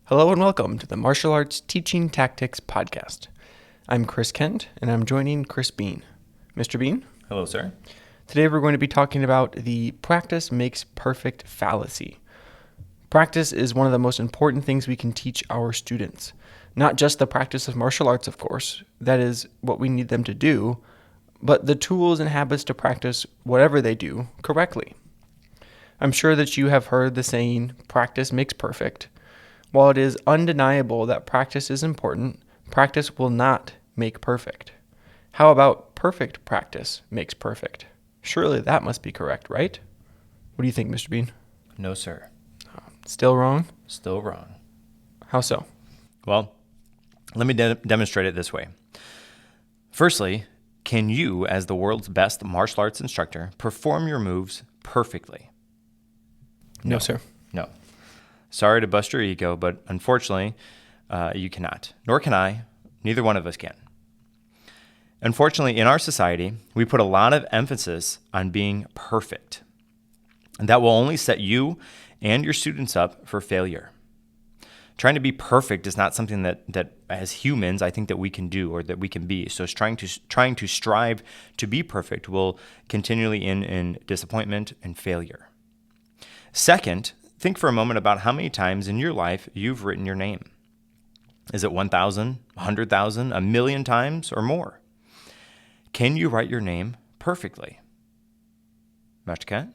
Hello and welcome to the Martial Arts Teaching Tactics Podcast. I'm Chris Kent, and I'm joining Chris Bean. Mr. Bean? Hello, sir. Today we're going to be talking about the practice makes perfect fallacy. Practice is one of the most important things we can teach our students. Not just the practice of martial arts, of course. That is what we need them to do, but the tools and habits to practice whatever they do correctly. I'm sure that you have heard the saying, practice makes perfect. While it is undeniable that practice is important, practice will not make perfect. How about perfect practice makes perfect? Surely that must be correct, right? What do you think, Mr. Bean? No, sir. Still wrong? Still wrong. How so? Well, let me demonstrate it this way. Firstly, can you, as the world's best martial arts instructor, perform your moves perfectly? No, sir. No. Sorry to bust your ego, but unfortunately, you cannot. Nor can I. Neither one of us can. Unfortunately, in our society, we put a lot of emphasis on being perfect. And that will only set you and your students up for failure. Trying to be perfect is not something that as humans, I think that we can do or that we can be. So it's trying to strive to be perfect will continually end in disappointment and failure. Second, think for a moment about how many times in your life you've written your name. Is it 1,000, 100,000, 1,000,000 times or more? Can you write your name perfectly? Mr. Kent?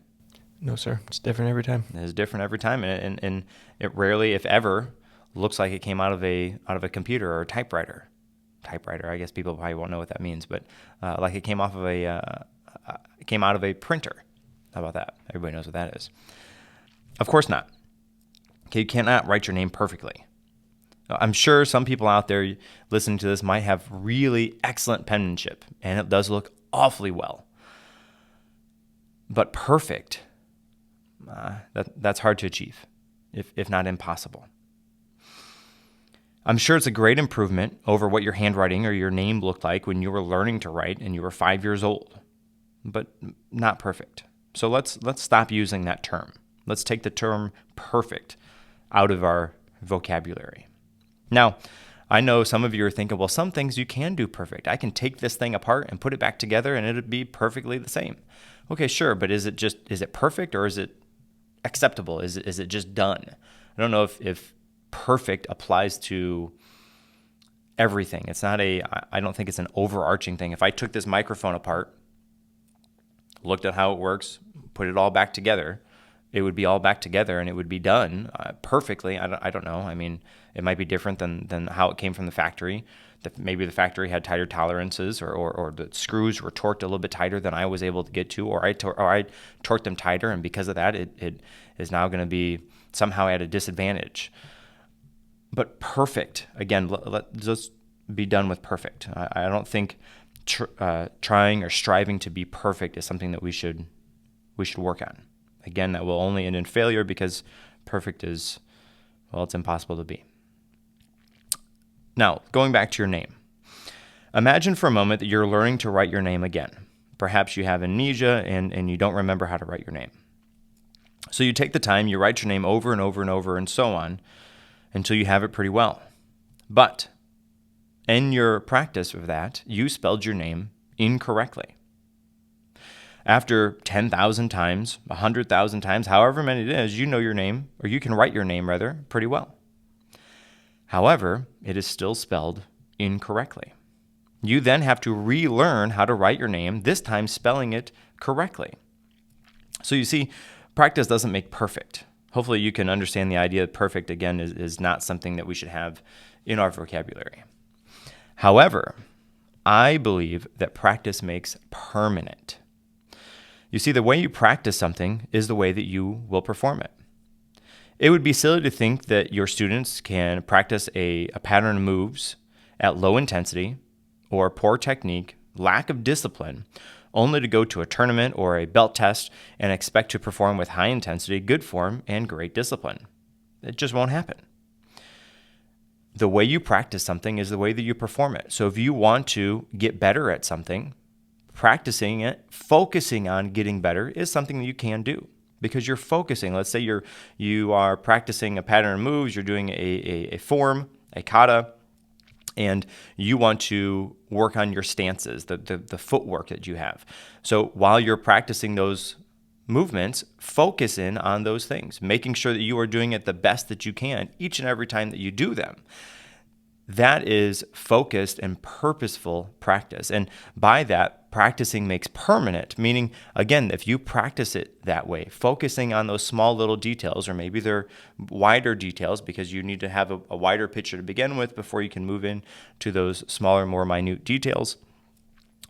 No, sir. It's different every time. It is different every time, and it rarely, if ever, looks like it came out of a computer or a typewriter. Typewriter, I guess people probably won't know what that means, but like it came out of a printer. How about that? Everybody knows what that is. Of course not. Okay, you cannot write your name perfectly. I'm sure some people out there listening to this might have really excellent penmanship, and it does look awfully well. But perfect, that's hard to achieve, if not impossible. I'm sure it's a great improvement over what your handwriting or your name looked like when you were learning to write and you were 5 years old, but not perfect. So let's stop using that term. Let's take the term perfect out of our vocabulary. Now, I know some of you are thinking, well, some things you can do perfect. I can take this thing apart and put it back together and it'd be perfectly the same. Okay, sure, but is it perfect or is it acceptable? Is it just done? I don't know if perfect applies to everything. I don't think it's an overarching thing. If I took this microphone apart, looked at how it works, put it all back together, it would be all back together and it would be done perfectly. I don't know. I mean, it might be different than how it came from the factory. Maybe the factory had tighter tolerances or the screws were torqued a little bit tighter than I was able to get to, or I torqued them tighter, and because of that, it is now going to be somehow at a disadvantage. But perfect, again, let's just be done with perfect. I don't think trying or striving to be perfect is something that we should work on. Again, that will only end in failure because perfect is, well, it's impossible to be. Now, going back to your name. Imagine for a moment that you're learning to write your name again. Perhaps you have amnesia and you don't remember how to write your name. So you take the time, you write your name over and over and over and so on until you have it pretty well. But in your practice of that, you spelled your name incorrectly. After 10,000 times, 100,000 times, however many it is, you know your name, or you can write your name, rather, pretty well. However, it is still spelled incorrectly. You then have to relearn how to write your name, this time spelling it correctly. So you see, practice doesn't make perfect. Hopefully you can understand the idea that perfect, again, is not something that we should have in our vocabulary. However, I believe that practice makes permanent. You see, the way you practice something is the way that you will perform it. It would be silly to think that your students can practice a pattern of moves at low intensity or poor technique, lack of discipline, only to go to a tournament or a belt test and expect to perform with high intensity, good form, and great discipline. It just won't happen. The way you practice something is the way that you perform it. So if you want to get better at something, practicing it, focusing on getting better is something that you can do. because you're focusing. Let's say you are practicing a pattern of moves, you're doing a form, a kata, and you want to work on your stances, the footwork that you have. So while you're practicing those movements, focus in on those things, making sure that you are doing it the best that you can each and every time that you do them. That is focused and purposeful practice. And by that, practicing makes permanent, meaning, again, if you practice it that way, focusing on those small little details, or maybe they're wider details because you need to have a wider picture to begin with before you can move in to those smaller, more minute details,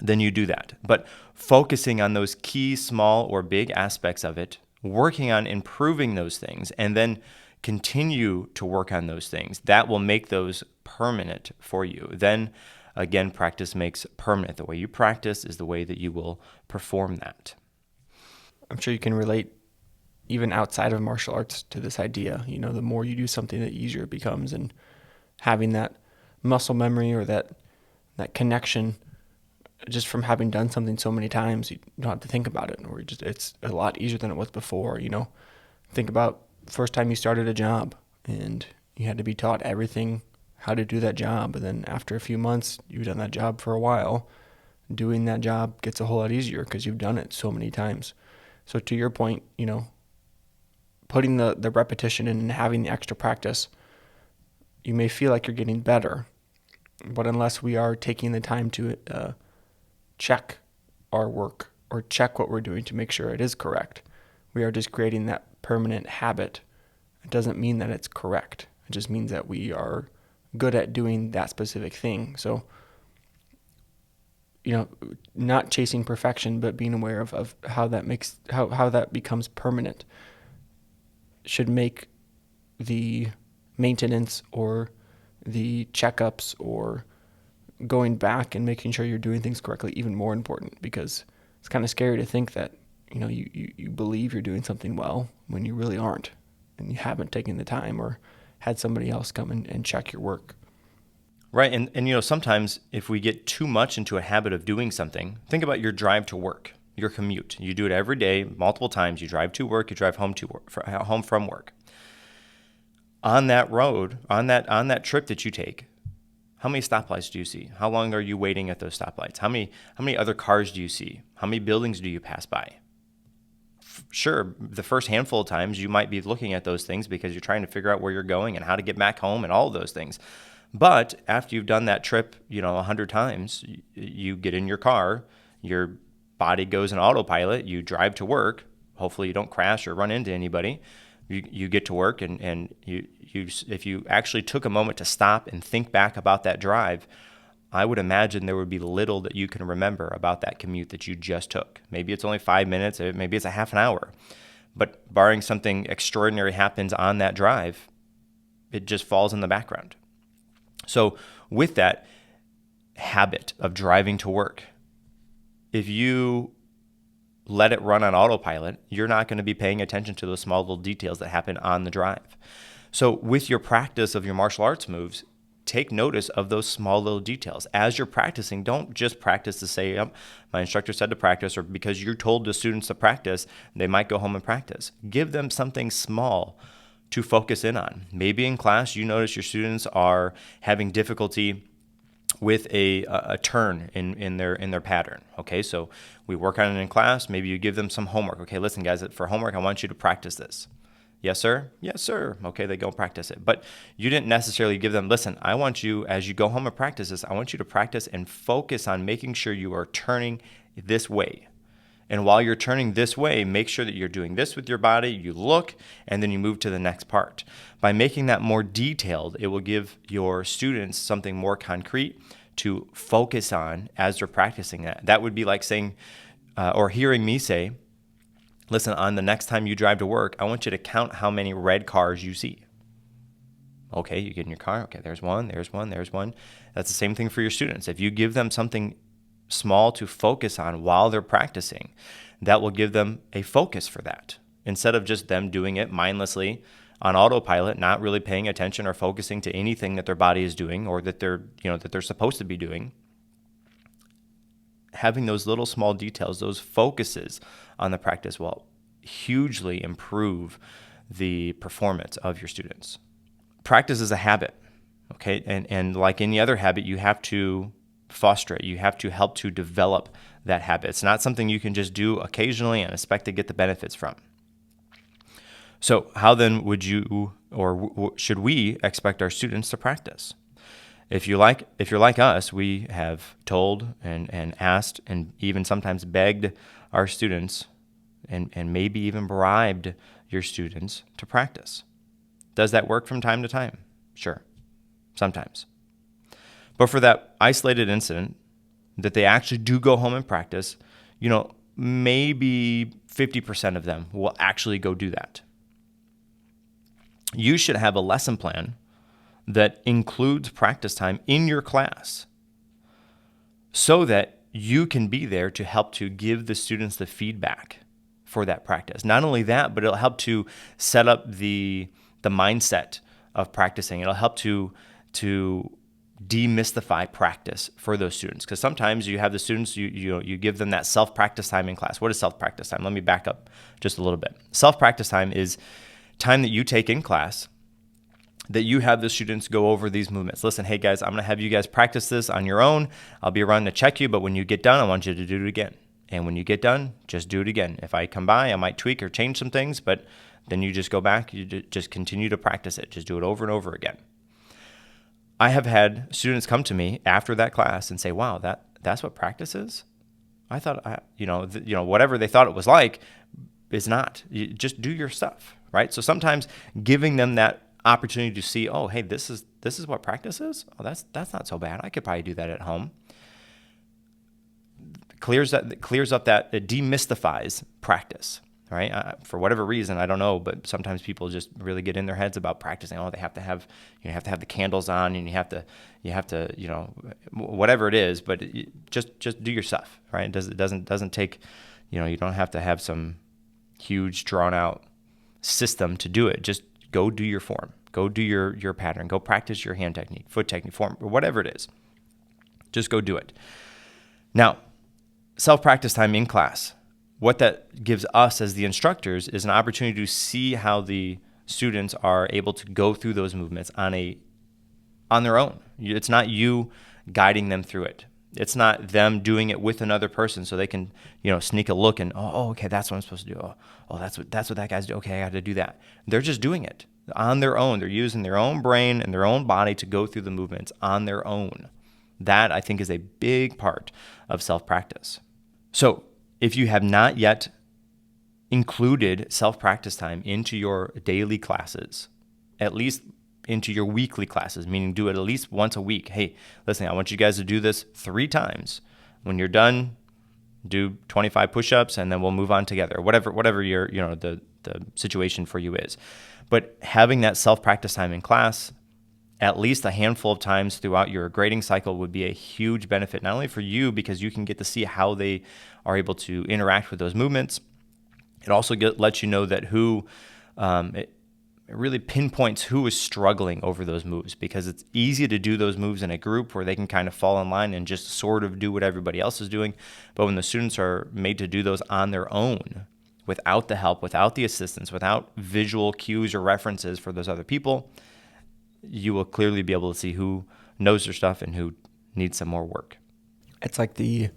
then you do that. But focusing on those key, small, or big aspects of it, working on improving those things, and then continue to work on those things, that will make those permanent for you. Then again, practice makes permanent. The way you practice is the way that you will perform that. I'm sure you can relate even outside of martial arts to this idea. The more you do something, the easier it becomes, and having that muscle memory or that connection just from having done something so many times, you don't have to think about it, or it's a lot easier than it was before. Think about first time you started a job and you had to be taught everything, how to do that job. And then after a few months, you've done that job for a while. Doing that job gets a whole lot easier because you've done it so many times. So to your point, putting the repetition in and having the extra practice, you may feel like you're getting better, but unless we are taking the time to check our work or check what we're doing to make sure it is correct, we are just creating that permanent habit. It doesn't mean that it's correct. It just means that we are good at doing that specific thing. So, not chasing perfection, but being aware of how that makes how that becomes permanent should make the maintenance or the checkups or going back and making sure you're doing things correctly even more important, because it's kind of scary to think that you believe you're doing something well when you really aren't, and you haven't taken the time or had somebody else come and check your work. Right. And sometimes if we get too much into a habit of doing something, think about your drive to work, your commute. You do it every day, multiple times. You drive to work, you drive home from work. On that road, on that trip that you take, how many stoplights do you see? How long are you waiting at those stoplights? How many other cars do you see? How many buildings do you pass by? Sure, the first handful of times you might be looking at those things because you're trying to figure out where you're going and how to get back home and all of those things. But after you've done that trip, 100 times, you get in your car, your body goes in autopilot, you drive to work. Hopefully you don't crash or run into anybody. You get to work, and you if you actually took a moment to stop and think back about that drive, I would imagine there would be little that you can remember about that commute that you just took. Maybe it's only 5 minutes, maybe it's a half an hour. But barring something extraordinary happens on that drive, it just falls in the background. So with that habit of driving to work, if you let it run on autopilot, you're not going to be paying attention to those small little details that happen on the drive. So with your practice of your martial arts moves, take notice of those small little details. As you're practicing, don't just practice to say, my instructor said to practice, or because you're told the students to practice, they might go home and practice. Give them something small to focus in on. Maybe in class, you notice your students are having difficulty with a turn in their pattern. Okay, so we work on it in class. Maybe you give them some homework. Okay, listen, guys, for homework, I want you to practice this. Yes, sir? Yes, sir. Okay, they go practice it. But you didn't necessarily give them, listen, I want you, as you go home and practice this, I want you to practice and focus on making sure you are turning this way. And while you're turning this way, make sure that you're doing this with your body, you look, and then you move to the next part. By making that more detailed, it will give your students something more concrete to focus on as they're practicing that. That would be like saying, or hearing me say, listen, on the next time you drive to work, I want you to count how many red cars you see. Okay, you get in your car. Okay, there's one, there's one, there's one. That's the same thing for your students. If you give them something small to focus on while they're practicing, that will give them a focus for that. Instead of just them doing it mindlessly on autopilot, not really paying attention or focusing to anything that their body is doing or that they're supposed to be doing. Having those little small details, those focuses on the practice will hugely improve the performance of your students. Practice is a habit, okay? And like any other habit, you have to foster it. You have to help to develop that habit. It's not something you can just do occasionally and expect to get the benefits from. So how then would you or should we expect our students to practice? If you're like us, we have told and asked and even sometimes begged our students and maybe even bribed your students to practice. Does that work from time to time? Sure, sometimes. But for that isolated incident that they actually do go home and practice, maybe 50% of them will actually go do that. You should have a lesson plan that includes practice time in your class so that you can be there to help to give the students the feedback for that practice. Not only that, but it'll help to set up the mindset of practicing. It'll help to demystify practice for those students. Because sometimes you have the students, you give them that self-practice time in class. What is self-practice time? Let me back up just a little bit. Self-practice time is time that you take in class that you have the students go over these movements. Listen, hey guys, I'm going to have you guys practice this on your own. I'll be around to check you, but when you get done, I want you to do it again. And when you get done, just do it again. If I come by, I might tweak or change some things, but then you just go back, you just continue to practice it. Just do it over and over again. I have had students come to me after that class and say, wow, that's what practice is? I thought, whatever they thought it was like is not. You just do your stuff, right? So sometimes giving them that opportunity to see, oh, hey, this is what practice is? Oh, that's not so bad. I could probably do that at home. Clears up that, it demystifies practice, right? For whatever reason, I don't know, but sometimes people just really get in their heads about practicing. Oh, they have to have the candles on, and you have to, whatever it is, but just do your stuff, right? It doesn't take, you don't have to have some huge drawn out system to do it. Just go do your form. Go do your pattern. Go practice your hand technique, foot technique, form, or whatever it is. Just go do it. Now, self-practice time in class, what that gives us as the instructors is an opportunity to see how the students are able to go through those movements on their own. It's not you guiding them through it. It's not them doing it with another person so they can, sneak a look and, oh, okay, that's what I'm supposed to do. Oh, that's what that guy's doing. Okay, I got to do that. They're just doing it on their own. They're using their own brain and their own body to go through the movements on their own. That, I think, is a big part of self-practice. So if you have not yet included self-practice time into your daily classes, at least into your weekly classes, meaning do it at least once a week. Hey, listen, I want you guys to do this 3 times. When you're done, do 25 push-ups, and then we'll move on together. Whatever your the situation for you is. But having that self-practice time in class at least a handful of times throughout your grading cycle would be a huge benefit, not only for you because you can get to see how they are able to interact with those movements. It also lets you know that it really pinpoints who is struggling over those moves, because it's easy to do those moves in a group where they can kind of fall in line and just sort of do what everybody else is doing. But when the students are made to do those on their own, without the help, without the assistance, without visual cues or references for those other people, you will clearly be able to see who knows their stuff and who needs some more work. It's like the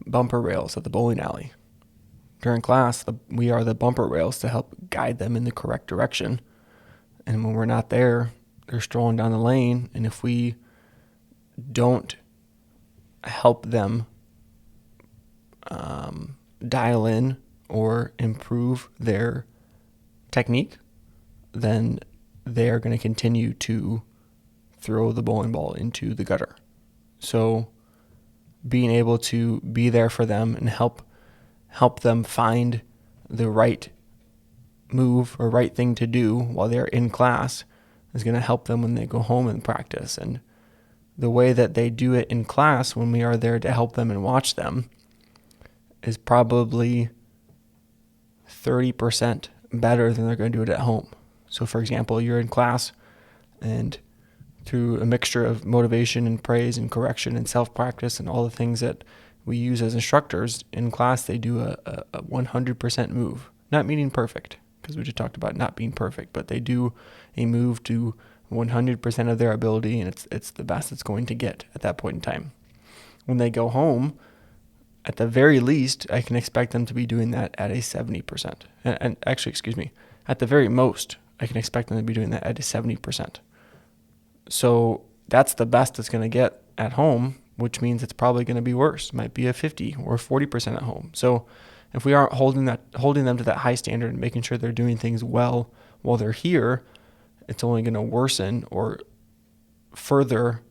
bumper rails at the bowling alley. During class, we are the bumper rails to help guide them in the correct direction. And when we're not there, they're strolling down the lane. And if we don't help them dial in or improve their technique, then they are going to continue to throw the bowling ball into the gutter. So being able to be there for them and help them find the right move or right thing to do while they're in class is going to help them when they go home and practice. And the way that they do it in class when we are there to help them and watch them is probably 30% better than they're going to do it at home. So for example, you're in class, and through a mixture of motivation and praise and correction and self-practice and all the things that we use as instructors in class, they do a 100% move. not meaning perfect, because we just talked about not being perfect, but they do a move to 100% of their ability, and it's the best it's going to get at that point in time. When they go home, at the very least, I can expect them to be doing that at a 70%. And actually, excuse me, at the very most, I can expect them to be doing that at a 70%. So that's the best it's going to get at home, which means it's probably going to be worse. It might be a 50 or 40% at home. So if we aren't holding them to that high standard and making sure they're doing things well while they're here, it's only going to worsen or further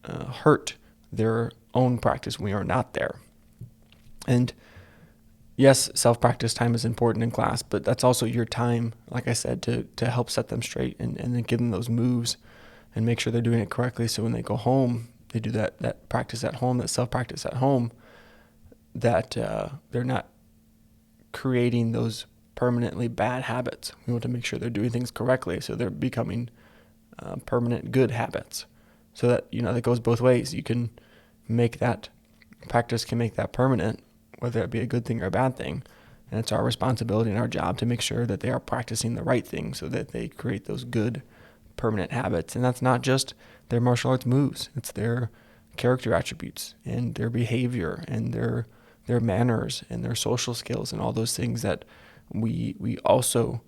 hurt their own practice when we are not there. And yes, self-practice time is important in class, but that's also your time, like I said, to help set them straight and then give them those moves and make sure they're doing it correctly. So when they go home, they do that practice at home, that self-practice at home, that they're not creating those permanently bad habits. We want to make sure they're doing things correctly so they're becoming permanent good habits. So that, that goes both ways. You can make that, practice can make that permanent, whether it be a good thing or a bad thing. And it's our responsibility and our job to make sure that they are practicing the right thing so that they create those good permanent habits. And that's not just their martial arts moves. It's their character attributes and their behavior and their manners and their social skills and all those things that we also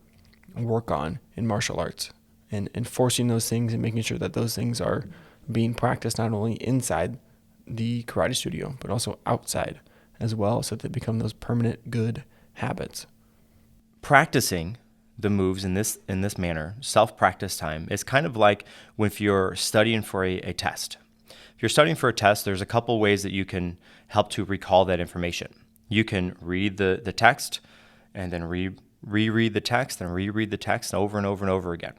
work on in martial arts, and enforcing those things and making sure that those things are being practiced not only inside the karate studio, but also outside as well, so that they become those permanent good habits. Practicing the moves in this manner, self-practice time, is kind of like if you're studying for a test. If you're studying for a test, there's a couple ways that you can help to recall that information. You can read the text and then reread the text and reread the text over and over and over again.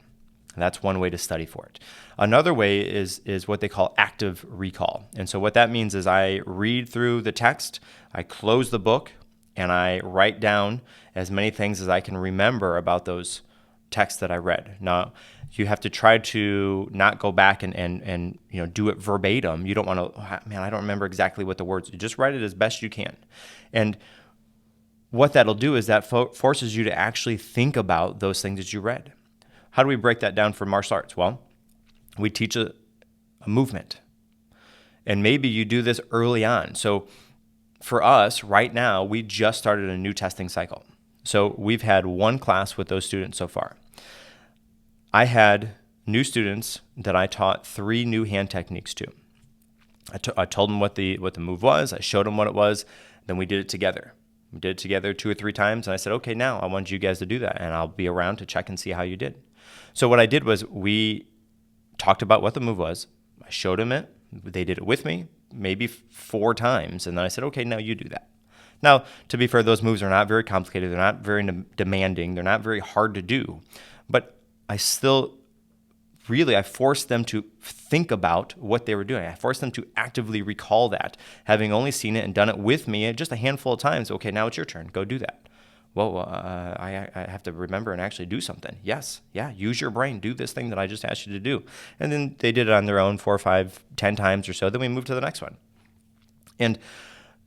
And that's one way to study for it. Another way is what they call active recall. And so what that means is I read through the text, I close the book, and I write down as many things as I can remember about those texts that I read. Now, you have to try to not go back and do it verbatim. You don't want to, I don't remember exactly what the words. You just write it as best you can. And what that'll do is that forces you to actually think about those things that you read. How do we break that down for martial arts? Well, we teach a movement. And maybe you do this early on. So for us, right now, we just started a new testing cycle. So we've had one class with those students so far. I had new students that I taught 3 new hand techniques to. I told them what the move was. I showed them what it was. Then we did it together. We did it together 2 or 3 times. And I said, okay, now I want you guys to do that. And I'll be around to check and see how you did. So what I did was we talked about what the move was. I showed them it. They did it with me, maybe 4 times. And then I said, okay, now you do that. Now, to be fair, those moves are not very complicated. They're not very demanding. They're not very hard to do. But I forced them to think about what they were doing. I forced them to actively recall that, having only seen it and done it with me just a handful of times. Okay, now it's your turn. Go do that. Well, I have to remember and actually do something. Yes, yeah, use your brain. Do this thing that I just asked you to do. And then they did it on their own 4, 5, 10 times or so. Then we moved to the next one. And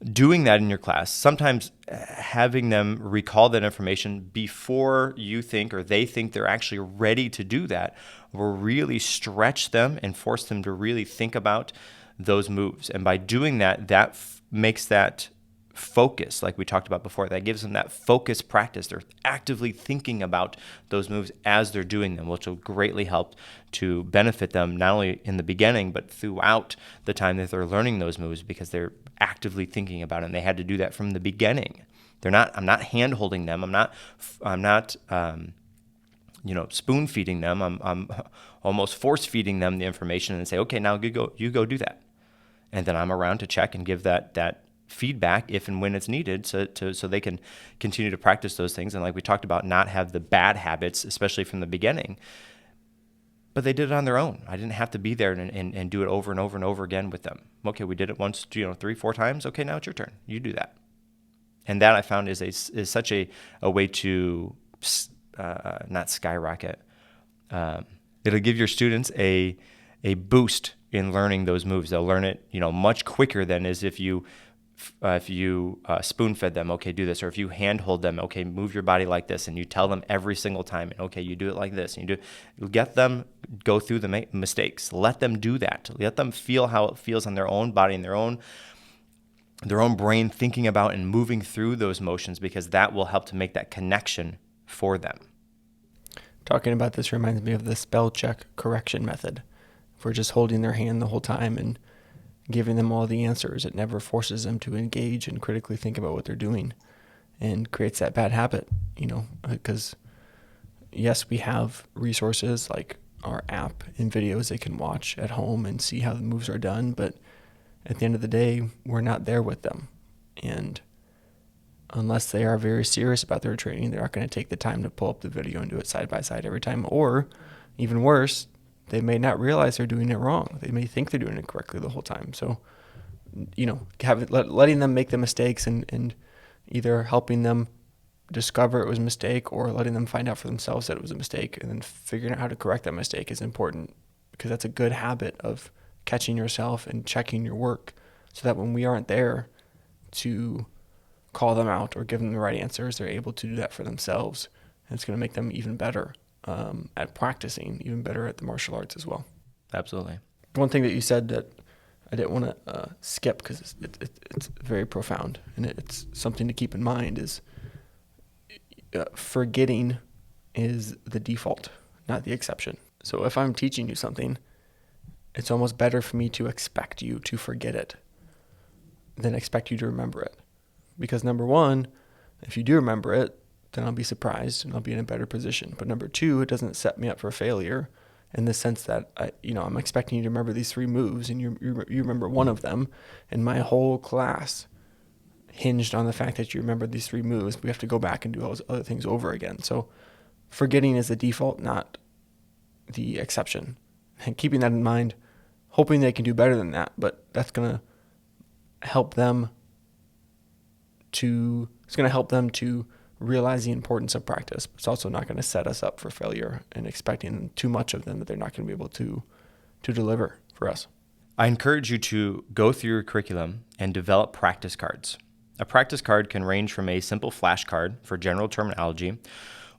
doing that in your class, sometimes having them recall that information before you think or they think they're actually ready to do that will really stretch them and force them to really think about those moves. And by doing that, makes that focus, like we talked about before, that gives them that focus practice. They're actively thinking about those moves as they're doing them, which will greatly help to benefit them not only in the beginning, but throughout the time that they're learning those moves, because they're actively thinking about it. And they had to do that from the beginning. I'm not hand holding them. I'm not spoon feeding them. I'm almost force feeding them the information and say, okay, now you go do that. And then I'm around to check and give that feedback if and when it's needed, so they can continue to practice those things. And like we talked about, not have the bad habits, especially from the beginning. But they did it on their own. I didn't have to be there and do it over and over and over again with them. Okay, we did it once, 3, 4 times. Okay, now it's your turn. You do that. And that I found is such a way to not skyrocket. It'll give your students a boost in learning those moves. They'll learn it, much quicker than as if you if you spoon fed them, okay, do this. Or if you hand hold them, okay, move your body like this. And you tell them every single time, okay, you do it like this. And get them go through the mistakes. Let them do that. Let them feel how it feels on their own body and their own brain, thinking about and moving through those motions, because that will help to make that connection for them. Talking about this reminds me of the spell check correction method. If we're just holding their hand the whole time and giving them all the answers, it never forces them to engage and critically think about what they're doing, and creates that bad habit, because yes, we have resources like our app and videos they can watch at home and see how the moves are done, but at the end of the day, we're not there with them. And unless they are very serious about their training, they're not going to take the time to pull up the video and do it side by side every time. Or even worse, they may not realize they're doing it wrong. They may think they're doing it correctly the whole time. So, letting them make the mistakes and either helping them discover it was a mistake or letting them find out for themselves that it was a mistake, and then figuring out how to correct that mistake is important, because that's a good habit of catching yourself and checking your work, so that when we aren't there to call them out or give them the right answers, they're able to do that for themselves. And it's going to make them even better at practicing, even better at the martial arts as well. Absolutely. One thing that you said that I didn't want to skip, because it's very profound and it's something to keep in mind, is forgetting is the default, not the exception. So if I'm teaching you something, it's almost better for me to expect you to forget it than expect you to remember it. Because number one, if you do remember it, then I'll be surprised and I'll be in a better position. But number two, it doesn't set me up for failure, in the sense that I'm expecting you to remember these 3 moves, and you remember one of them, and my whole class hinged on the fact that you remember these 3 moves. We have to go back and do all those other things over again. So forgetting is the default, not the exception. And keeping that in mind, hoping they can do better than that, but that's going to help them to realize the importance of practice. But it's also not going to set us up for failure and expecting too much of them that they're not going to be able to deliver for us. I encourage you to go through your curriculum and develop practice cards. A practice card can range from a simple flashcard for general terminology,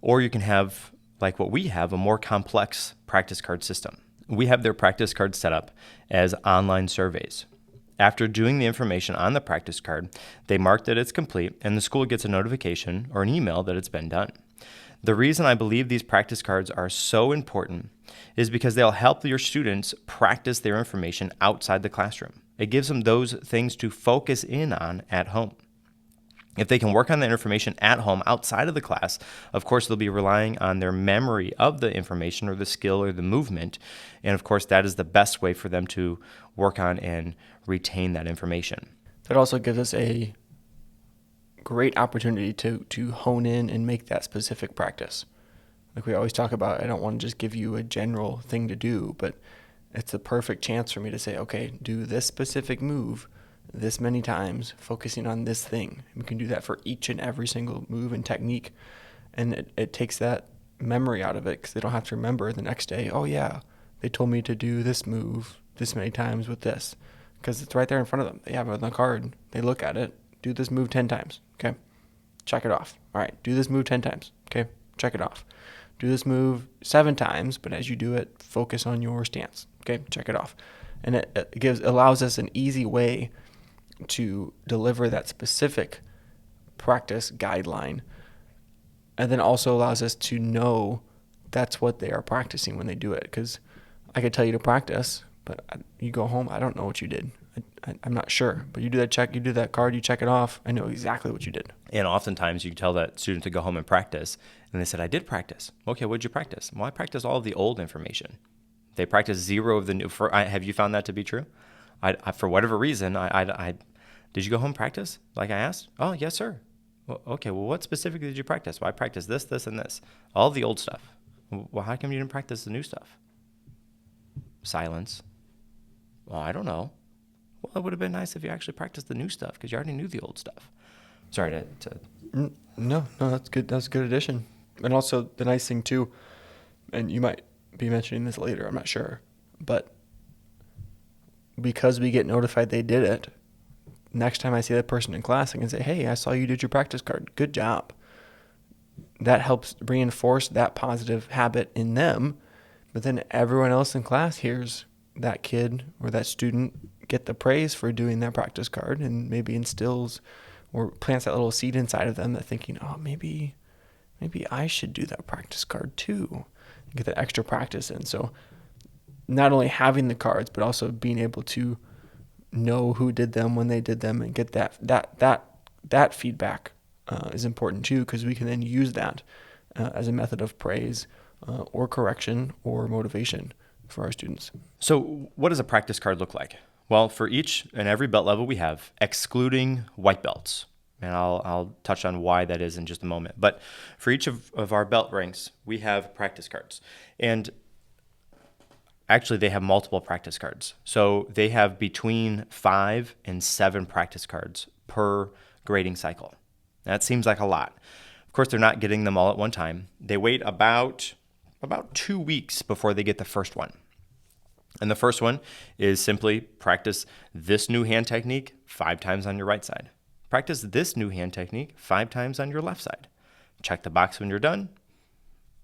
or you can have, like what we have, a more complex practice card system. We have their practice cards set up as online surveys. After doing the information on the practice card, they mark that it's complete, and the school gets a notification or an email that it's been done. The reason I believe these practice cards are so important is because they'll help your students practice their information outside the classroom. It gives them those things to focus in on at home. If they can work on that information at home outside of the class, of course, they'll be relying on their memory of the information or the skill or the movement. And of course, that is the best way for them to work on and retain that information. That also gives us a great opportunity to hone in and make that specific practice. Like we always talk about, I don't want to just give you a general thing to do, but it's the perfect chance for me to say, okay, do this specific move this many times, focusing on this thing. We can do that for each and every single move and technique. And it takes that memory out of it, because they don't have to remember the next day, oh yeah, they told me to do this move this many times with this, because it's right there in front of them. They have it on the card. They look at it. Do this move 10 times. Okay. Check it off. All right. Do this move 10 times. Okay. Check it off. Do this move 7 times, but as you do it, focus on your stance. Okay. Check it off. And it allows us an easy way to deliver that specific practice guideline, and then also allows us to know that's what they are practicing when they do it. Because I could tell you to practice, but you go home, I don't know what you did. I'm not sure. But you do that check, you do that card, you check it off, I know exactly what you did. And oftentimes you tell that student to go home and practice, and they said, I did practice. Okay, what did you practice? Well, I practiced all of the old information. They practiced 0 of the new. Have you found that to be true? I for whatever reason, did you go home and practice like I asked? Oh, yes, sir. Well, okay, well, what specifically did you practice? Well, I practiced this, this, and this. All the old stuff. Well, how come you didn't practice the new stuff? Silence. Well, I don't know. Well, it would have been nice if you actually practiced the new stuff, because you already knew the old stuff. Sorry to... No, that's good. That's a good addition. And also the nice thing too, and you might be mentioning this later, I'm not sure, but because we get notified they did it, next time I see that person in class, I can say, hey, I saw you did your practice card. Good job. That helps reinforce that positive habit in them. But then everyone else in class hears that kid or that student get the praise for doing that practice card, and maybe instills or plants that little seed inside of them that thinking, oh, maybe I should do that practice card too, and get that extra practice in. So not only having the cards, but also being able to know who did them, when they did them, and get that feedback is important too, because we can then use that as a method of praise or correction or motivation for our students. So what does a practice card look like? Well, for each and every belt level we have, excluding white belts, and I'll touch on why that is in just a moment. But for each of our belt ranks, we have practice cards. And actually, they have multiple practice cards. So they have between 5 and 7 practice cards per grading cycle. That seems like a lot. Of course, they're not getting them all at one time. They wait about 2 weeks before they get the first one. And the first one is simply practice this new hand technique 5 times on your right side. Practice this new hand technique 5 times on your left side. Check the box when you're done.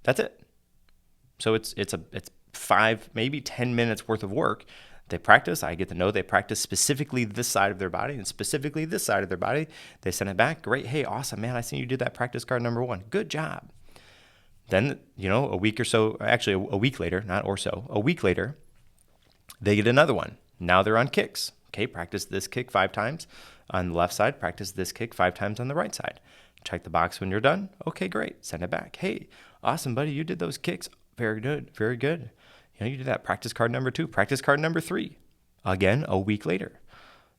That's it. So it's 5, maybe 10 minutes worth of work. They practice. I get to know they practice specifically this side of their body and specifically this side of their body. They send it back. Great. Hey, awesome, man. I see you did that practice card number 1. Good job. Then, a week or so, actually a week later, a week later, they get another one. Now they're on kicks. Okay, practice this kick 5 times on the left side. Practice this kick 5 times on the right side. Check the box when you're done. Okay, great. Send it back. Hey, awesome, buddy. You did those kicks. Very good. Very good. You did that practice card number 2, practice card number 3. Again, a week later.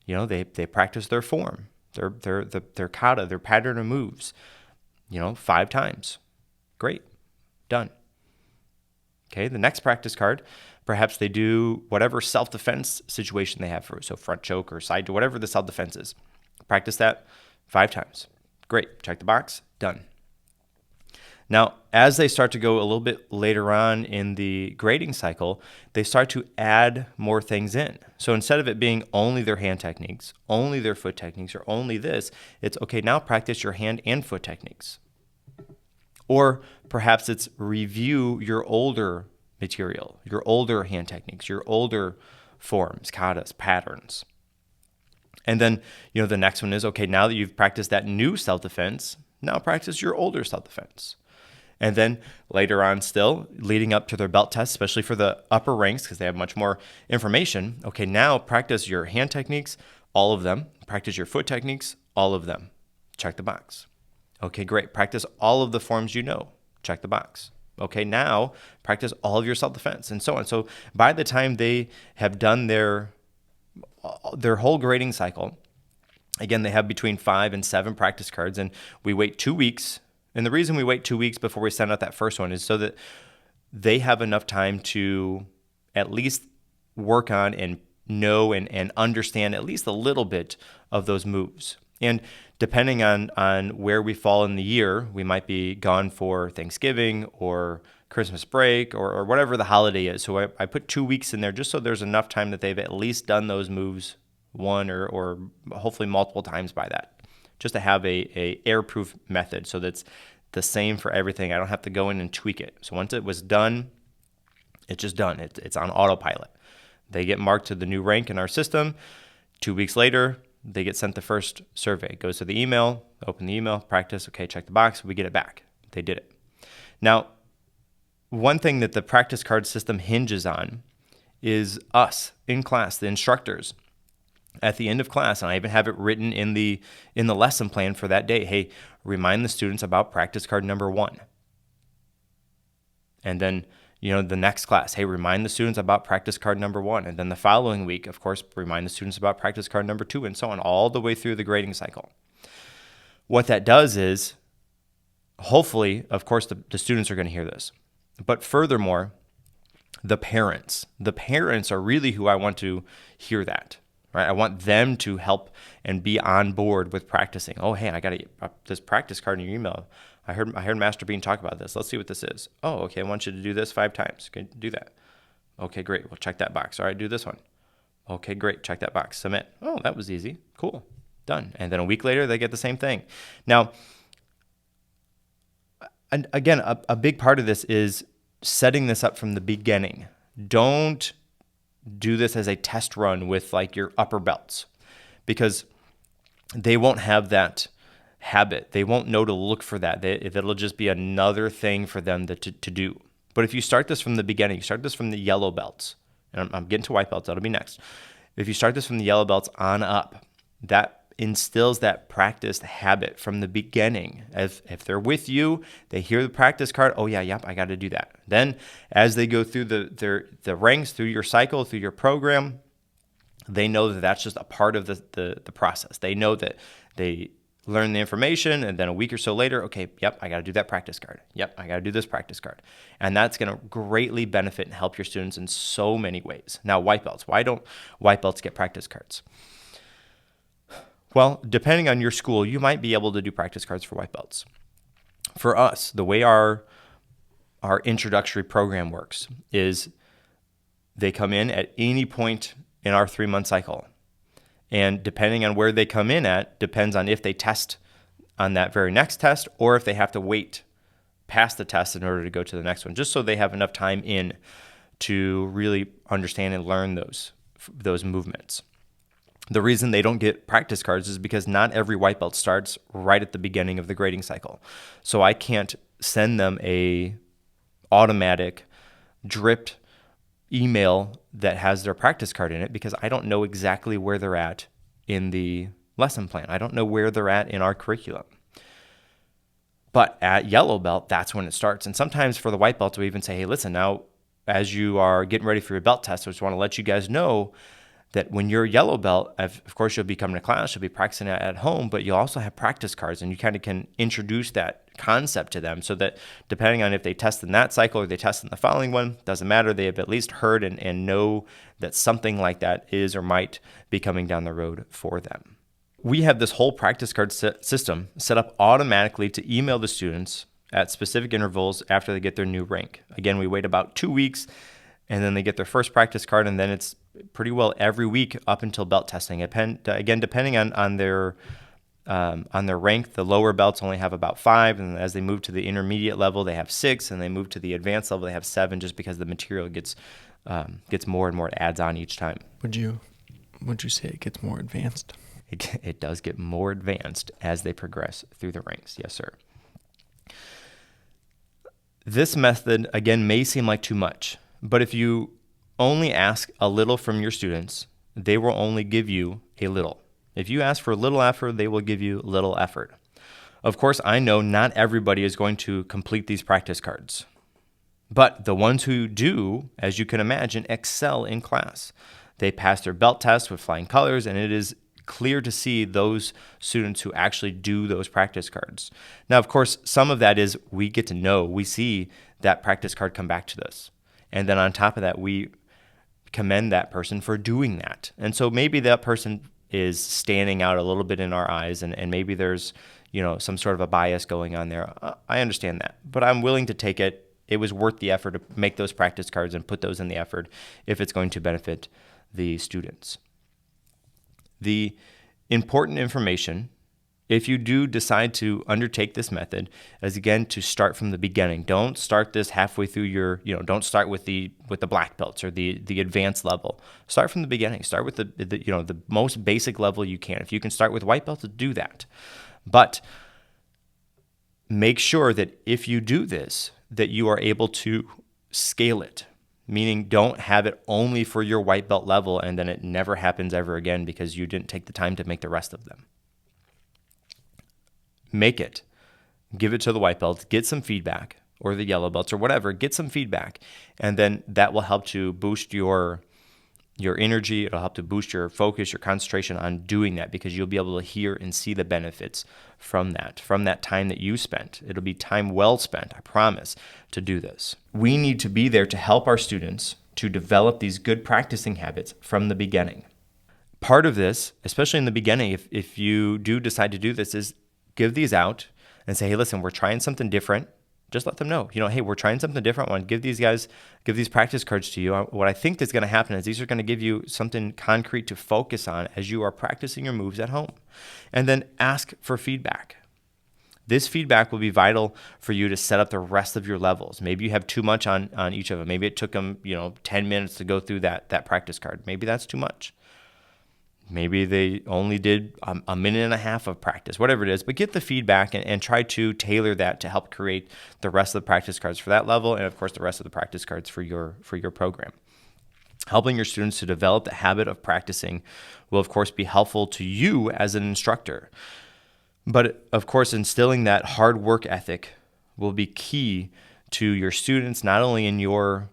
They practice their form, their kata, their pattern of moves, 5 times. Great. Done. Okay, the next practice card, perhaps they do whatever self-defense situation they have so front choke or side, whatever the self-defense is. Practice that 5 times. Great. Check the box. Done. Now, as they start to go a little bit later on in the grading cycle, they start to add more things in. So instead of it being only their hand techniques, only their foot techniques, or only this, it's, okay, now practice your hand and foot techniques. Or perhaps it's review your older material, your older hand techniques, your older forms, katas, patterns. And then, the next one is, okay, now that you've practiced that new self-defense, now practice your older self-defense. And then later on still, leading up to their belt test, especially for the upper ranks, because they have much more information. Okay, now practice your hand techniques, all of them. Practice your foot techniques, all of them. Check the box. Okay, great. Practice all of the forms you know. Check the box. Okay, now practice all of your self-defense and so on. So by the time they have done their whole grading cycle, again, they have between 5 and 7 practice cards, and we wait 2 weeks. And the reason we wait 2 weeks before we send out that first one is so that they have enough time to at least work on and know and understand at least a little bit of those moves. And depending on where we fall in the year, we might be gone for Thanksgiving or Christmas break or whatever the holiday is. So I put 2 weeks in there just so there's enough time that they've at least done those moves one or hopefully multiple times by that, just to have a air-proof method so that's the same for everything. I don't have to go in and tweak it. So once it was done, it's just done. It's on autopilot. They get marked to the new rank in our system. 2 weeks later, they get sent the first survey. It goes to the email, open the email, practice, okay, check the box, we get it back. They did it. Now, one thing that the practice card system hinges on is us in class, the instructors. At the end of class, and I even have it written in the lesson plan for that day, hey, remind the students about practice card number 1. And then, the next class, hey, remind the students about practice card number 1. And then the following week, of course, remind the students about practice card number 2, and so on, all the way through the grading cycle. What that does is, hopefully, of course, the students are going to hear this. But furthermore, the parents are really who I want to hear that. Right? I want them to help and be on board with practicing. Oh, hey, I got this practice card in your email. I heard Master Bean talk about this. Let's see what this is. Oh, okay, I want you to do this 5 times. Okay, do that. Okay, great. Well, check that box. All right, do this one. Okay, great. Check that box. Submit. Oh, that was easy. Cool. Done. And then a week later, they get the same thing. Now, and again, a big part of this is setting this up from the beginning. Don't do this as a test run with like your upper belts, because they won't have that habit. They won't know to look for that. It'll just be another thing for them to do. But if you start this from the beginning, you start this from the yellow belts, and I'm getting to white belts, that'll be next. If you start this from the yellow belts on up, that instills that practice habit from the beginning. If they're with you, they hear the practice card, oh yeah, yep, I got to do that. Then as they go through the ranks, through your cycle, through your program, they know that that's just a part of the process. They know that they learn the information, and then a week or so later, okay, yep, I got to do that practice card. Yep, I got to do this practice card. And that's going to greatly benefit and help your students in so many ways. Now, white belts. Why don't white belts get practice cards? Well, depending on your school, you might be able to do practice cards for white belts. For us, the way our introductory program works is they come in at any point in our 3-month cycle. And depending on where they come in at, depends on if they test on that very next test or if they have to wait past the test in order to go to the next one, just so they have enough time in to really understand and learn those movements. The reason they don't get practice cards is because not every white belt starts right at the beginning of the grading cycle. So I can't send them a automatic dripped email that has their practice card in it, because I don't know exactly where they're at in the lesson plan. I don't know where they're at in our curriculum. But at yellow belt, that's when it starts. And sometimes for the white belts, we even say, hey, listen, now as you are getting ready for your belt test, I just want to let you guys know that when you're yellow belt, of course, you'll be coming to class, you'll be practicing at home, but you'll also have practice cards, and you kind of can introduce that concept to them so that depending on if they test in that cycle or they test in the following one, doesn't matter. They have at least heard and know that something like that is or might be coming down the road for them. We have this whole practice card system set up automatically to email the students at specific intervals after they get their new rank. Again, we wait about 2 weeks, and then they get their first practice card, and then it's pretty well every week up until belt testing. Again, depending on their rank, the lower belts only have about 5, and as they move to the intermediate level, they have 6, and they move to the advanced level, they have 7, just because the material gets more and more, it adds on each time. Would you say it gets more advanced? It does get more advanced as they progress through the ranks. Yes, sir. This method, again, may seem like too much, but if you only ask a little from your students, they will only give you a little. If you ask for little effort, they will give you little effort. Of course, I know not everybody is going to complete these practice cards, but the ones who do, as you can imagine, excel in class. They pass their belt test with flying colors, and it is clear to see those students who actually do those practice cards. Now, of course, some of that is we get to know, we see that practice card come back to us. And then on top of that, we commend that person for doing that. And so maybe that person is standing out a little bit in our eyes, and maybe there's, some sort of a bias going on there. I understand that, but I'm willing to take it. It was worth the effort to make those practice cards and put those in the effort if it's going to benefit the students. The important information, if you do decide to undertake this method, is again to start from the beginning. Don't start this halfway through don't start with the black belts or the advanced level. Start from the beginning. Start with the most basic level you can. If you can start with white belts, do that. But make sure that if you do this, that you are able to scale it. Meaning don't have it only for your white belt level and then it never happens ever again because you didn't take the time to make the rest of them. Make it. Give it to the white belts. Get some feedback, or the yellow belts or whatever. Get some feedback, and then that will help to boost your energy. It'll help to boost your focus, your concentration on doing that, because you'll be able to hear and see the benefits from that time that you spent. It'll be time well spent, I promise, to do this. We need to be there to help our students to develop these good practicing habits from the beginning. Part of this, especially in the beginning, if you do decide to do this, is give these out and say, hey, listen, we're trying something different. Just let them know, hey, we're trying something different. I want to give these practice cards to you. What I think is going to happen is these are going to give you something concrete to focus on as you are practicing your moves at home. And then ask for feedback. This feedback will be vital for you to set up the rest of your levels. Maybe you have too much on each of them. Maybe it took them, 10 minutes to go through that practice card. Maybe that's too much. Maybe they only did a minute and a half of practice, whatever it is, but get the feedback and try to tailor that to help create the rest of the practice cards for that level, and of course the rest of the practice cards for your program. Helping your students to develop the habit of practicing will of course be helpful to you as an instructor. But of course, instilling that hard work ethic will be key to your students, not only in your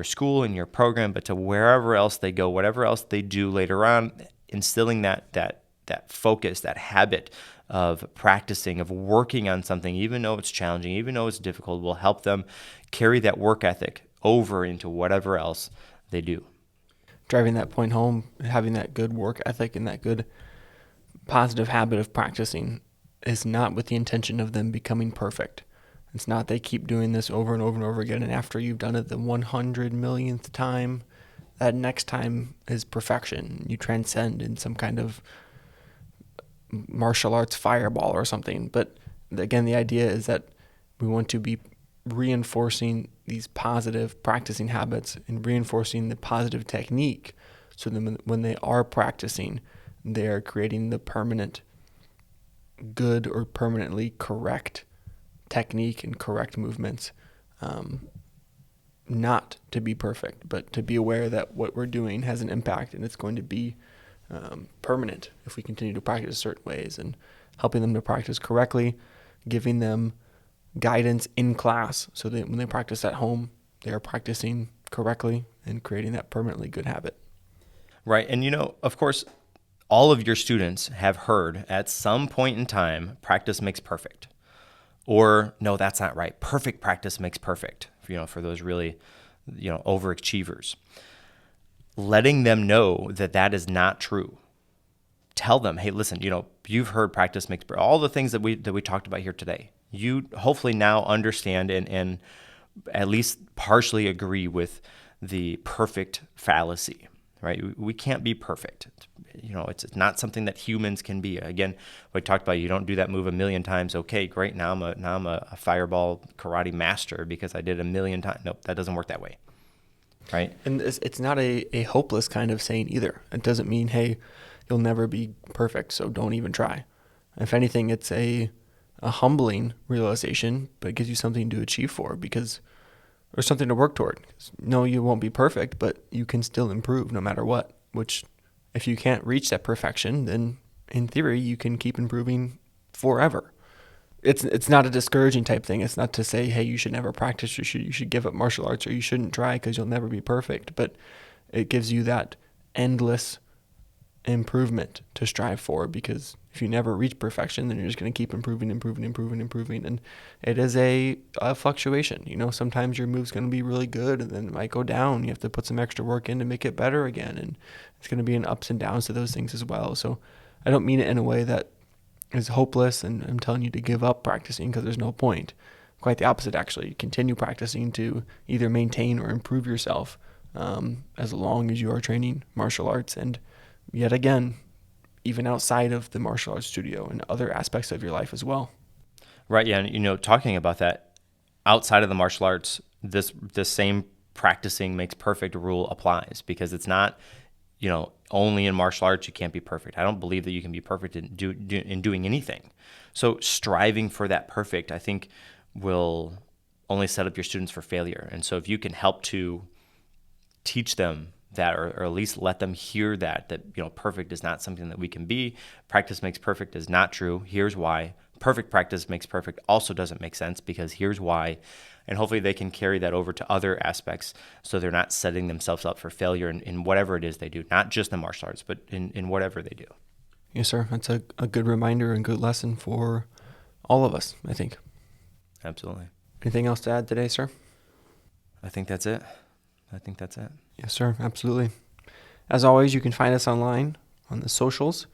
school, in your program, but to wherever else they go, whatever else they do later on. Instilling that focus, that habit of practicing, of working on something, even though it's challenging, even though it's difficult, will help them carry that work ethic over into whatever else they do. Driving that point home, having that good work ethic and that good positive habit of practicing is not with the intention of them becoming perfect. It's not they keep doing this over and over and over again, and after you've done it the 100 millionth time, that next time is perfection. You transcend in some kind of martial arts fireball or something. But again, the idea is that we want to be reinforcing these positive practicing habits and reinforcing the positive technique, so that when they are practicing, they are creating the permanent good or permanently correct technique and correct movements. Not to be perfect, but to be aware that what we're doing has an impact, and it's going to be permanent if we continue to practice certain ways, and helping them to practice correctly, giving them guidance in class so that when they practice at home, they are practicing correctly and creating that permanently good habit. Right. And, of course, all of your students have heard at some point in time, practice makes perfect. Or, no, that's not right. Perfect practice makes perfect, for those really, overachievers. Letting them know that is not true. Tell them, hey, listen, you've heard practice makes perfect. All the things that we talked about here today. You hopefully now understand and at least partially agree with the perfect fallacy, right? We can't be perfect. It's not something that humans can be. Again, we talked about, you don't do that move a million times. Okay, great. Now I'm a fireball karate master because I did a million times. Nope, that doesn't work that way, right? And it's not a hopeless kind of saying either. It doesn't mean, hey, you'll never be perfect, so don't even try. If anything, it's a humbling realization, but it gives you something to achieve for, or something to work toward. No, you won't be perfect, but you can still improve no matter what, which if you can't reach that perfection, then in theory, you can keep improving forever. It's not a discouraging type thing. It's not to say, hey, you should never practice, or you should give up martial arts, or you shouldn't try because you'll never be perfect. But it gives you that endless improvement to strive for, because if you never reach perfection, then you're just going to keep improving. And it is a fluctuation. Sometimes your move's going to be really good and then it might go down. You have to put some extra work in to make it better again. And it's going to be an ups and downs to those things as well. So I don't mean it in a way that is hopeless and I'm telling you to give up practicing because there's no point. Quite the opposite, actually. Continue practicing to either maintain or improve yourself as long as you are training martial arts. And yet again, even outside of the martial arts studio and other aspects of your life as well. Right. Yeah. And, talking about that, outside of the martial arts, this same practicing makes perfect rule applies, because it's not, only in martial arts you can't be perfect. I don't believe that you can be perfect in doing anything. So striving for that perfect, I think, will only set up your students for failure. And so if you can help to teach them that, or at least let them hear that perfect is not something that we can be. Practice makes perfect is not true. Here's why. Perfect practice makes perfect also doesn't make sense, because here's why. And hopefully they can carry that over to other aspects, so they're not setting themselves up for failure in whatever it is they do, not just in martial arts, but in whatever they do. Yes, sir. That's a good reminder and good lesson for all of us, I think. Absolutely. Anything else to add today, sir? I think that's it. Yes, sir. Absolutely. As always, you can find us online on the socials.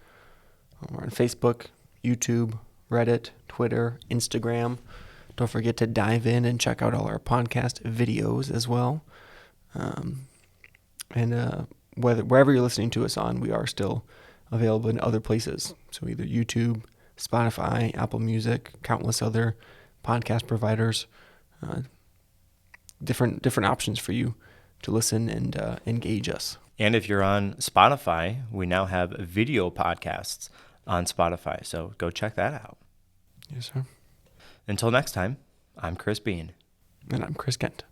We're on Facebook, YouTube, Reddit, Twitter, Instagram, Don't forget to dive in and check out all our podcast videos as well. Wherever you're listening to us on, we are still available in other places. So either YouTube, Spotify, Apple Music, countless other podcast providers, different options for you to listen and engage us. And if you're on Spotify, we now have video podcasts on Spotify. So go check that out. Yes, sir. Until next time, I'm Chris Bean. And I'm Chris Kent.